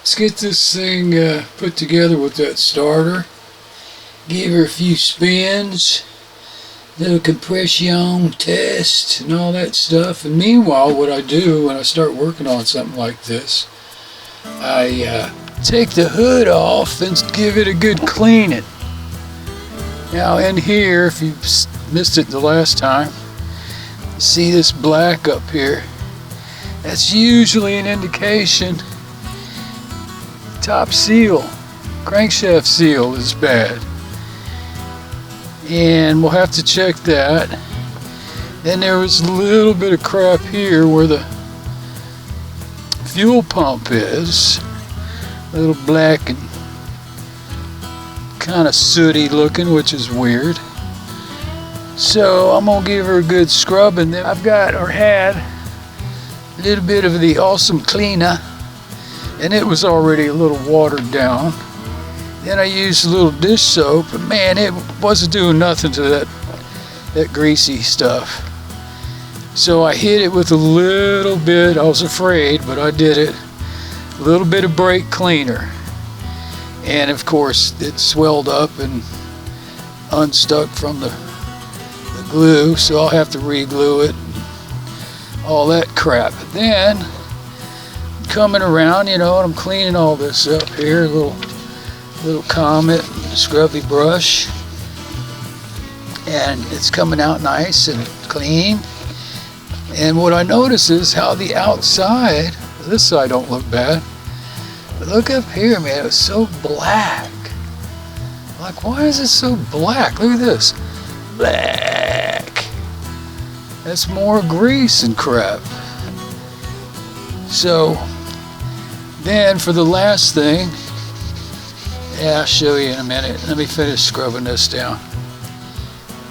Let's get this thing put together with that starter. Give her a few spins, little compression test and all that stuff. And meanwhile, what I do when I start working on something like this, I take the hood off and give it a good cleaning. Now in here, if you missed it the last time, you see this black up here. That's usually an indication top seal, crankshaft seal is bad. And we'll have to check that. Then there was a little bit of crap here where the fuel pump is. A little black and kind of sooty looking, which is weird. So I'm gonna give her a good scrub, and then I've got or had a little bit of the awesome cleaner, and it was already a little watered down. Then I used a little dish soap, but man, it wasn't doing nothing to that greasy stuff. So I hit it with a little bit, I was afraid, but I did it, a little bit of brake cleaner. And of course, it swelled up and unstuck from the glue, so I'll have to re-glue it, all that crap. But then, coming around, you know, and I'm cleaning all this up here, a little Comet scrubby brush, and it's coming out nice and clean. And what I notice is how the outside, this side don't look bad, but look up here, man, it's so black. Like, why is it so black? Look at this, black. That's more grease and crap. So then for the last thing, yeah, I'll show you in a minute. Let me finish scrubbing this down.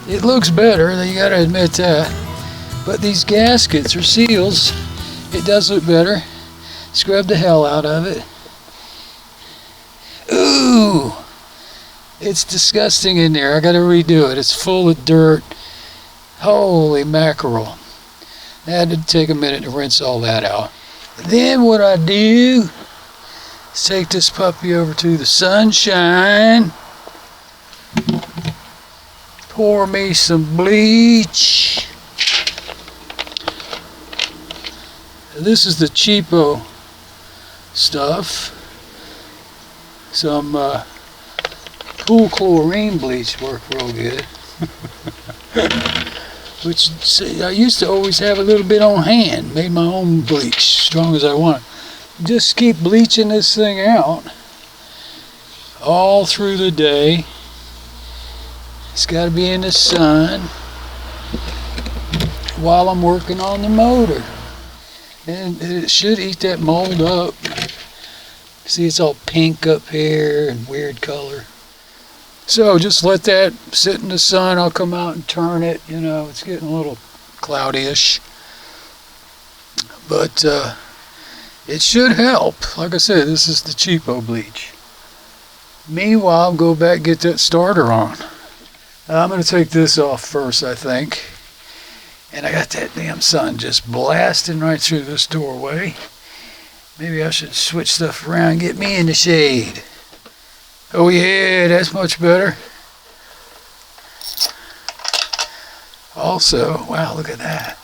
It looks better, you gotta admit that. But these gaskets or seals, it does look better. Scrub the hell out of it. Ooh! It's disgusting in there. I gotta redo it. It's full of dirt. Holy mackerel. I had to take a minute to rinse all that out. Then what I do is take this puppy over to the sunshine, pour me some bleach. This is the cheapo stuff. Some cool chlorine bleach worked real good. Which I used to always have a little bit on hand. Made my own bleach, strong as I want. Just keep bleaching this thing out all through the day. It's got to be in the sun while I'm working on the motor. And it should eat that mold up. See, it's all pink up here and weird color. So just let that sit in the sun. I'll come out and turn it. You know, it's getting a little cloudy-ish. But it should help. Like I said, this is the cheapo bleach. Meanwhile, go back and get that starter on. I'm going to take this off first, I think. And I got that damn sun just blasting right through this doorway. Maybe I should switch stuff around and get me in the shade. Oh yeah, that's much better. Also, wow, look at that.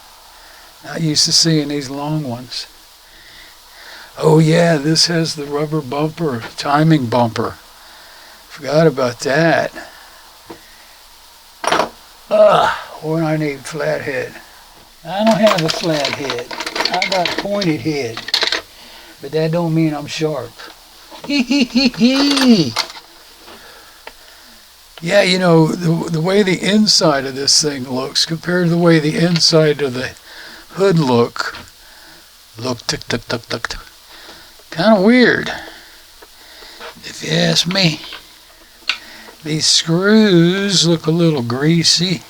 Not used to seeing these long ones. Oh yeah, this has the rubber bumper, timing bumper. Forgot about that. When I need flat head. I don't have a flat head. I got a pointed head. But that don't mean I'm sharp. Yeah, you know, the way the inside of this thing looks compared to the way the inside of the hood look kind of weird, if you ask me. These screws look a little greasy,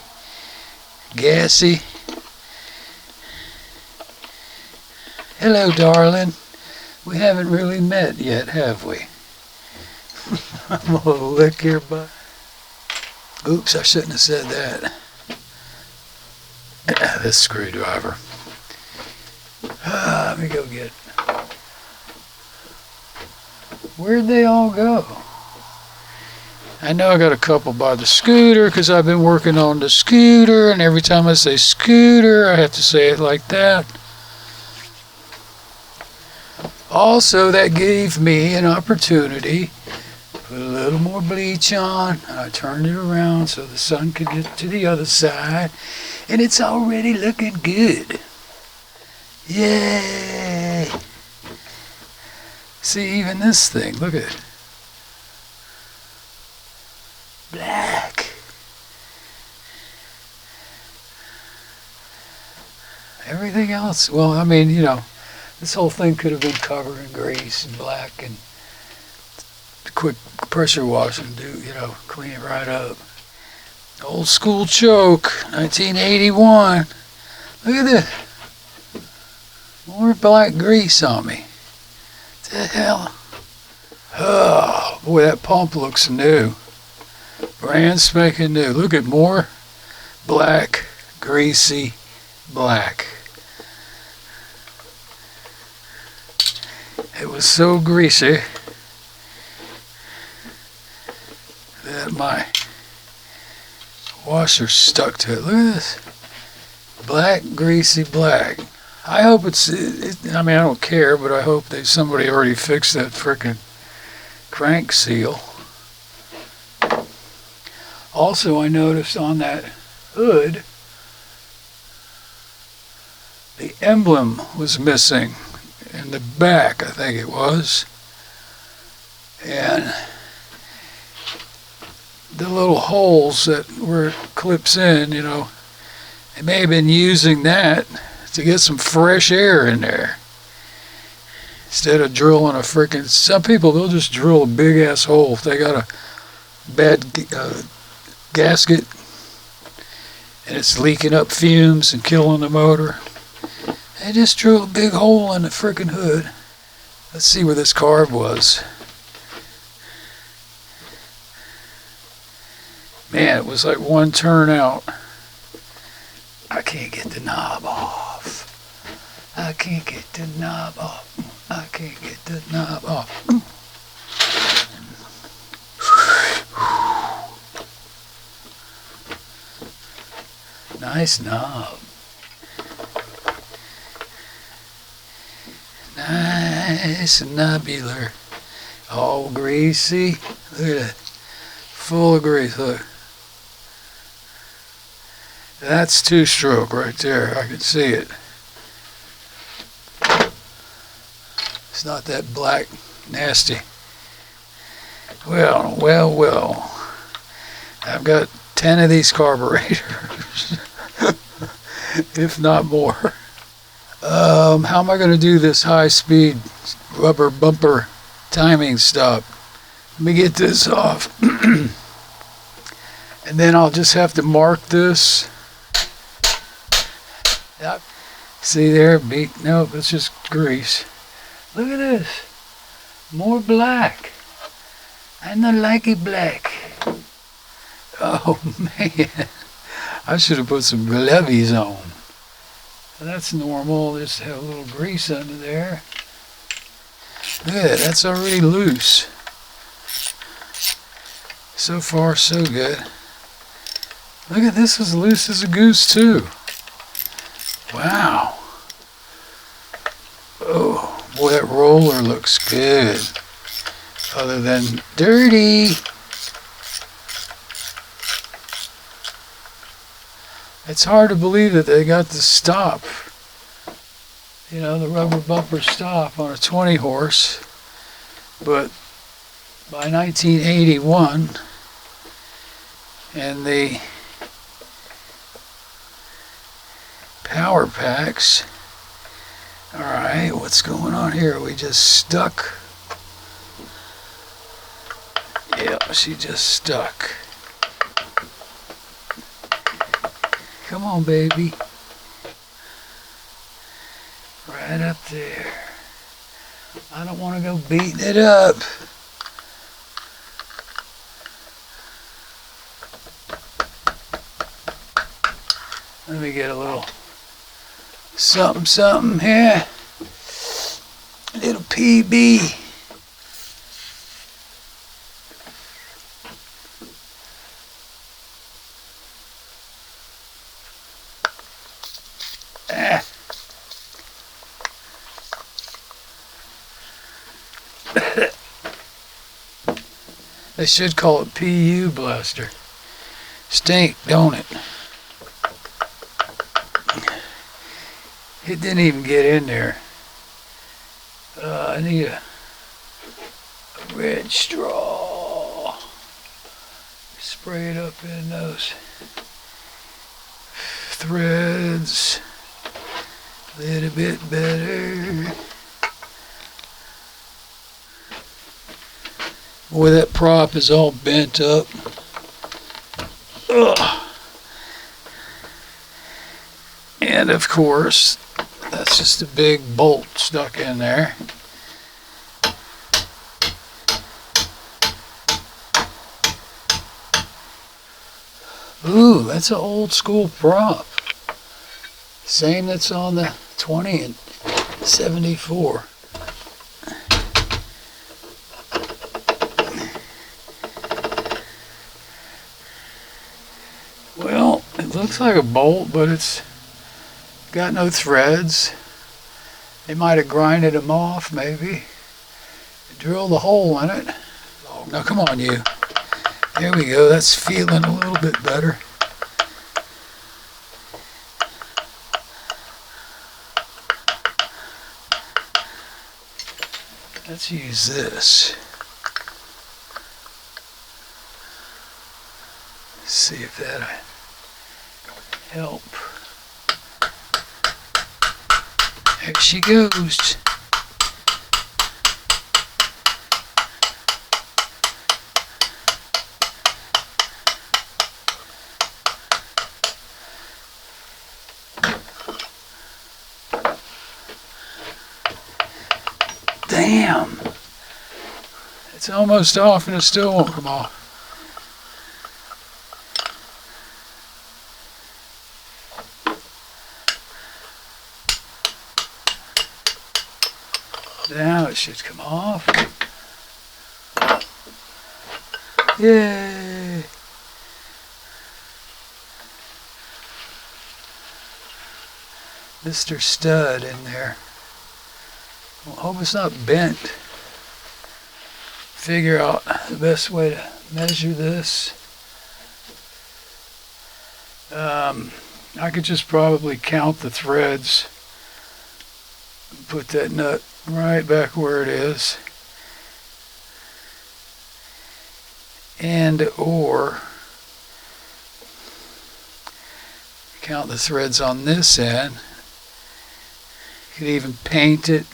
gassy. Hello, darling. We haven't really met yet, have we? I'm gonna lick your butt. Oops, I shouldn't have said that. This screwdriver. Let me go get it. Where'd they all go? I know I got a couple by the scooter because I've been working on the scooter, and every time I say scooter, I have to say it like that. Also, that gave me an opportunity to put a little more bleach on. I turned it around so the sun could get to the other side, and it's already looking good. Yay! See, even this thing, look at it. Black. Everything else, well, I mean, you know, this whole thing could have been covered in grease and black, and quick pressure wash and do, you know, clean it right up. Old school choke, 1981. Look at this. More black grease on me. What the hell? Oh, boy, that pump looks new. Brand spanking new. Look at more black, greasy black. It was so greasy that my washer stuck to it. Look at this. Black, greasy black. I hope I mean, I don't care, but I hope somebody already fixed that frickin' crank seal. Also, I noticed on that hood, the emblem was missing in the back, I think it was. And the little holes that where it clips in, you know, they may have been using that to get some fresh air in there. Instead of drilling a frickin', some people, they'll just drill a big ass hole if they got a bad gasket and it's leaking up fumes and killing the motor. They just drill a big hole in the frickin' hood. Let's see where this carb was. Man, it was like one turn out. I can't get the knob off. I can't get the knob off. I can't get the knob off. Nice knob. Nice knobular. All greasy. Look at that. Full of grease. Look. That's two-stroke right there. I can see it. It's not that black, nasty. Well, well, well. I've got 10 of these carburetors, if not more. How am I going to do this high-speed rubber bumper timing stop? Let me get this off. And then I'll just have to mark this. Yep. See there? Nope, it's just grease. Look at this. More black. I don't like it black. Oh, man. I should have put some glovies on. That's normal. Just have a little grease under there. Look at that. That's already loose. So far, so good. Look at this. As loose as a goose, too. Wow. Oh, boy, that roller looks good. Other than dirty. It's hard to believe that they got the stop. You know, the rubber bumper stop on a 20 horse. But by 1981, and the power packs. Alright, what's going on here? We just stuck. Yep, she just stuck. Come on, baby. Right up there. I don't want to go beating it up. Let me get a little something here. A little PB. They should call it PU blaster. Stink, don't it? It didn't even get in there. I need a red straw. Spray it up in those threads a little bit better. Boy, that prop is all bent up. Ugh. And of course, that's just a big bolt stuck in there. Ooh, that's an old school prop. Same that's on the 20 and 74. Well, it looks like a bolt, but it's got no threads. They might have grinded them off, maybe. Drilled a hole in it. Oh, now come on, you. There we go. That's feeling a little bit better. Let's use this. See if that'll help. There she goes. Damn. It's almost off and it still won't come off. Now it should come off. Yay! Mr. Stud in there. Well, I hope it's not bent. Figure out the best way to measure this. I could just probably count the threads and put that nut right back where it is. And or count the threads on this end. You could even paint it,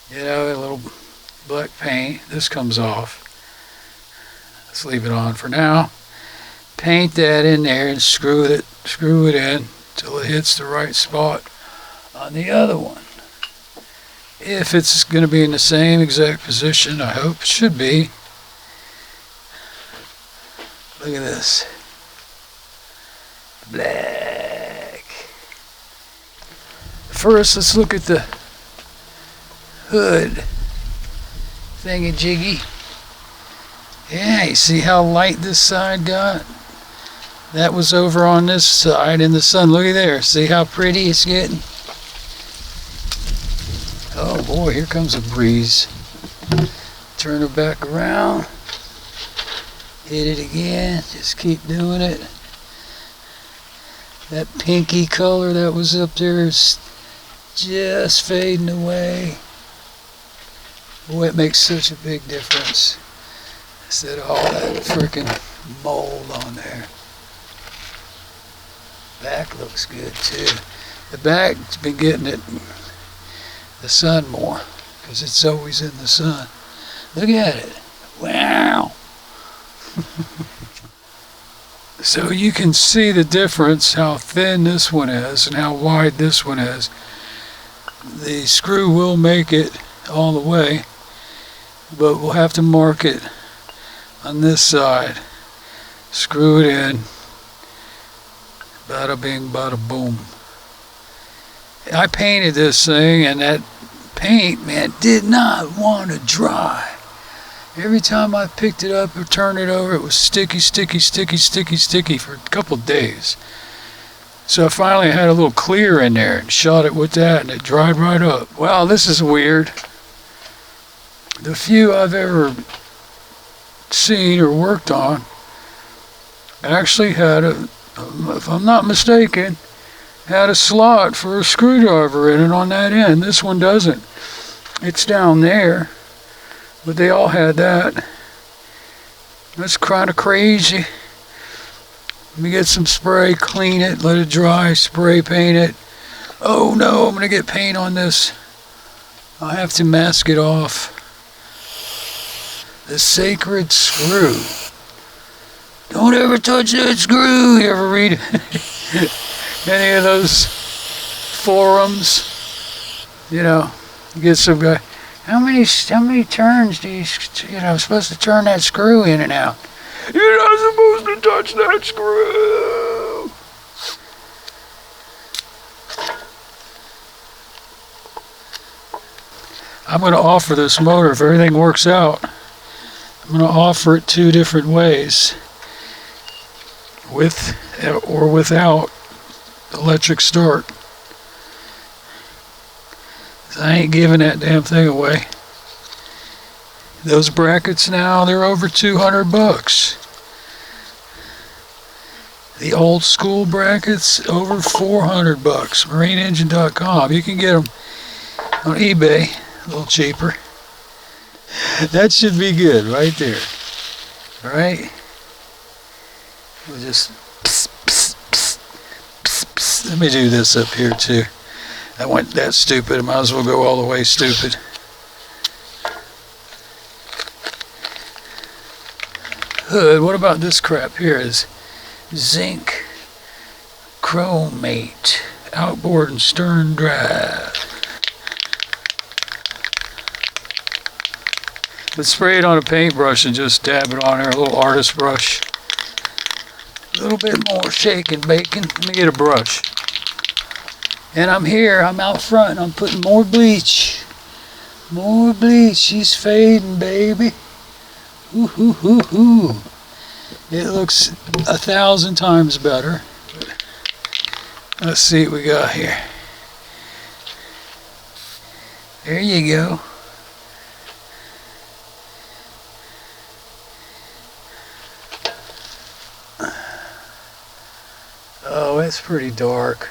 you know, a little black paint. This comes off. Let's leave it on for now. Paint that in there and screw it in till it hits the right spot on the other one. If it's going to be in the same exact position, I hope it should be. Look at this. Black. First, let's look at the hood thingy-jiggy. Yeah, you see how light this side got? That was over on this side in the sun. Look at there. See how pretty it's getting? Oh boy, here comes a breeze. Turn her back around. Hit it again. Just keep doing it. That pinky color that was up there is just fading away. Boy, it makes such a big difference. Instead of all that freaking mold on there. Back looks good too. The back's been getting it the sun more because it's always in the sun. Look at it. Wow. So you can see the difference, how thin this one is and how wide this one is. The screw will make it all the way, but we'll have to mark it on this side. Screw it in. Bada bing, bada boom. I painted this thing, and that paint, man, did not want to dry. Every time I picked it up or turned it over, it was sticky, sticky, sticky, sticky, sticky for a couple of days. So I finally had a little clear in there and shot it with that, and it dried right up. Wow, this is weird. The few I've ever seen or worked on actually had a, if I'm not mistaken, had a slot for a screwdriver in it on that end. This one doesn't. It's down there, but they all had that. That's kind of crazy. Let me get some spray, clean it, let it dry, spray paint it. Oh no, I'm gonna get paint on this. I'll have to mask it off. The sacred screw. Don't ever touch that screw. You ever read any of those forums? You know, you get some guy. How many turns do you supposed to turn that screw in and out? You're not supposed to touch that screw. I'm going to offer this motor, if everything works out, I'm going to offer it 2 different ways. With or without electric start. I ain't giving that damn thing away. Those brackets now, they're over $200. The old school brackets, over $400. MarineEngine.com. You can get them on eBay, a little cheaper. That should be good right there. All right? We'll just pss, pss, pss, pss, pss. Let me do this up here too. I went that stupid. I might as well go all the way stupid. Hood. What about this crap here? Is zinc chromate outboard and stern drive. But spray it on a paintbrush and just dab it on there, a little artist brush. A little bit more shake and bacon. Let me get a brush. And I'm here, I'm out front, and I'm putting more bleach. More bleach. She's fading, baby. Ooh, ooh, ooh, ooh. It looks 1,000 times better. Let's see what we got here. There you go. Oh, it's pretty dark.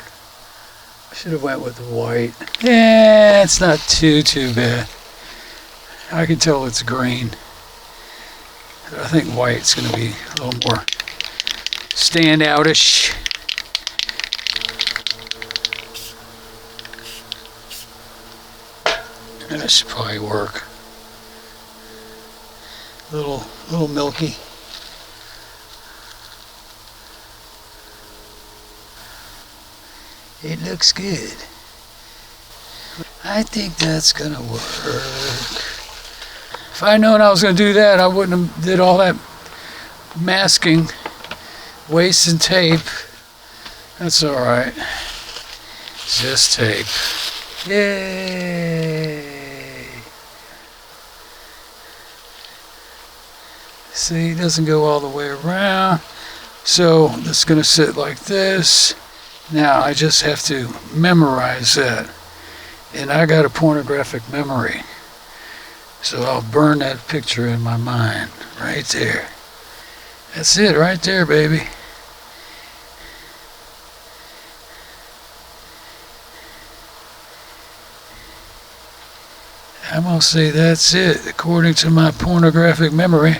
I should have went with the white. Yeah, it's not too bad. I can tell it's green. I think white's going to be a little more standoutish. That should probably work. Little milky. It looks good. I think that's gonna work. If I'd known I was gonna do that, I wouldn't have did all that masking, wasting tape. That's all right. It's just tape. Yay! See, it doesn't go all the way around. So it's gonna sit like this. Now I just have to memorize that, and I got a pornographic memory, so I'll burn that picture in my mind right there. That's it right there, baby. I'm gonna say that's it according to my pornographic memory.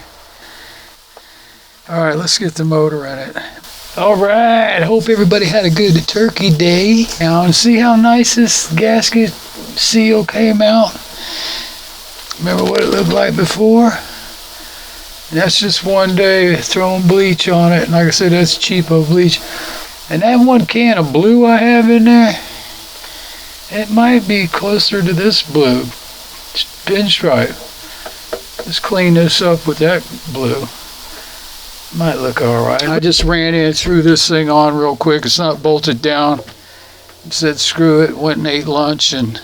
All right, let's get the motor in it. All right, hope everybody had a good turkey day. Now, see how nice this gasket seal came out? Remember what it looked like before? That's just one day throwing bleach on it. And like I said, that's cheapo bleach. And that one can of blue I have in there, it might be closer to this blue. Pinstripe. Let's clean this up with that blue. Might look alright. I just ran in, threw this thing on real quick. It's not bolted down. Said screw it, went and ate lunch. And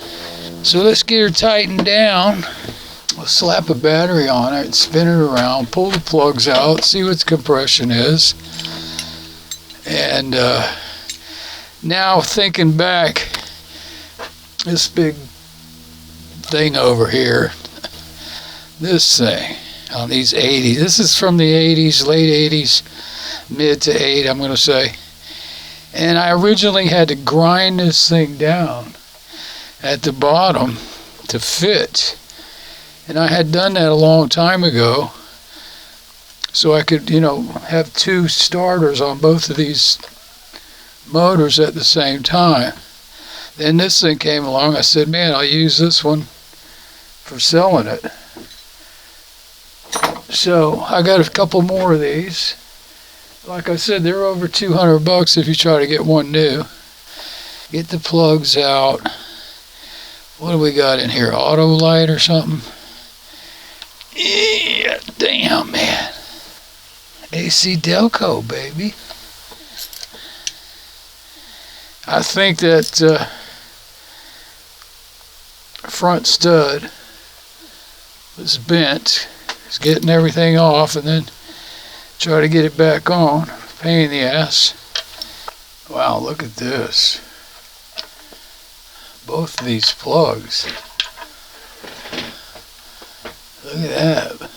so let's get her tightened down. We'll slap a battery on it, spin it around, pull the plugs out, see what the compression is. And now thinking back, this big thing over here, this thing on these 80s. This is from the 80s, late 80s, mid to 8, I'm going to say. And I originally had to grind this thing down at the bottom to fit. And I had done that a long time ago, so I could, you know, have 2 starters on both of these motors at the same time. Then this thing came along. I said, man, I'll use this one for selling it. So I got a couple more of these. Like I said, they're over 200 bucks if you try to get one new. Get the plugs out. What do we got in here? Auto light or something? Yeah, damn, man. AC Delco, baby. I think that front stud was bent. It's getting everything off and then try to get it back on. Pain in the ass. Wow, look at this. Both of these plugs. Look at that.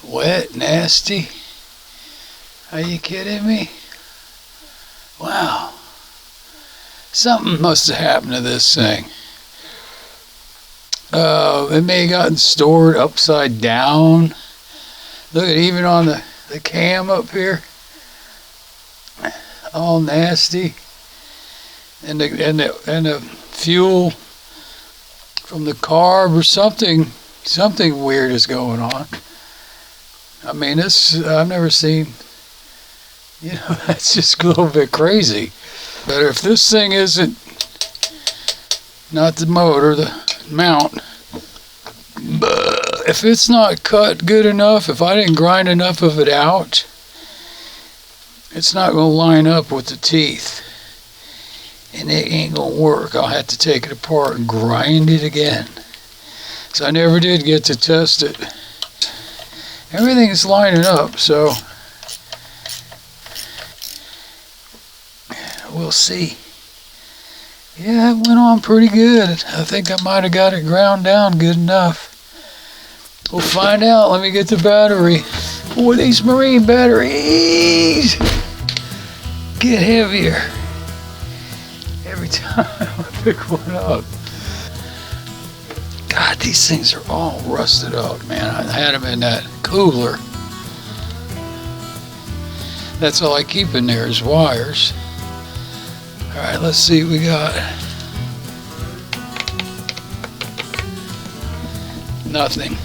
Wet, nasty. Are you kidding me? Wow. Something must have happened to this thing. It may have gotten stored upside down. Look at even on the cam up here. All nasty. And the fuel from the carb or something weird is going on. I mean, this I've never seen. You know, that's just a little bit crazy. But if this thing isn't, not the motor, the mount, if it's not cut good enough, if I didn't grind enough of it out, it's not going to line up with the teeth. And it ain't going to work. I'll have to take it apart and grind it again. So I never did get to test it. Everything's lining up, so we'll see. Yeah, it went on pretty good. I think I might have got it ground down good enough. We'll find out. Let me get the battery. Oh, these marine batteries get heavier every time I pick one up. God, these things are all rusted up, man. I had them in that cooler. That's all I keep in there is wires. All right, let's see what we got. Nothing.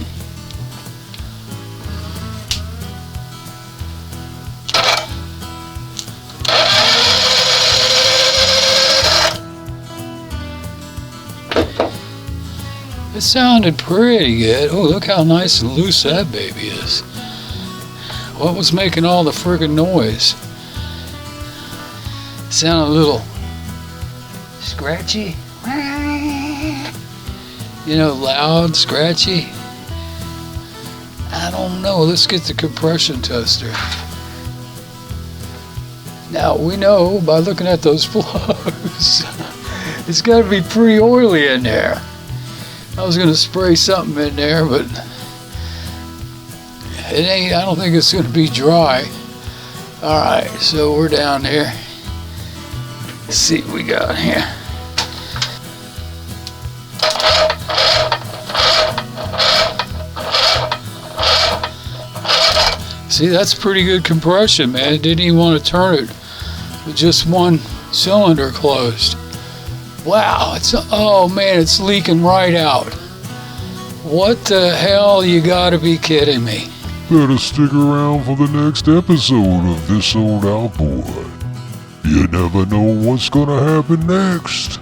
It sounded pretty good. Oh, look how nice and loose that baby is. What was making all the friggin' noise? Sounded a little scratchy. You know, loud, scratchy. I don't know. Let's get the compression tester. Now, we know by looking at those plugs, it's got to be pretty oily in there. I was going to spray something in there, but it ain't. I don't think it's going to be dry. All right, so we're down here. Let's see what we got here. See, that's pretty good compression, man. It didn't even want to turn it with just one cylinder closed. Wow, oh man, it's leaking right out. What the hell, you gotta be kidding me. Better stick around for the next episode of This Old Outboard. You never know what's gonna happen next.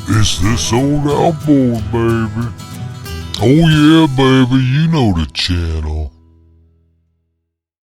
It's This Old Outboard, baby. Oh yeah, baby, you know the channel.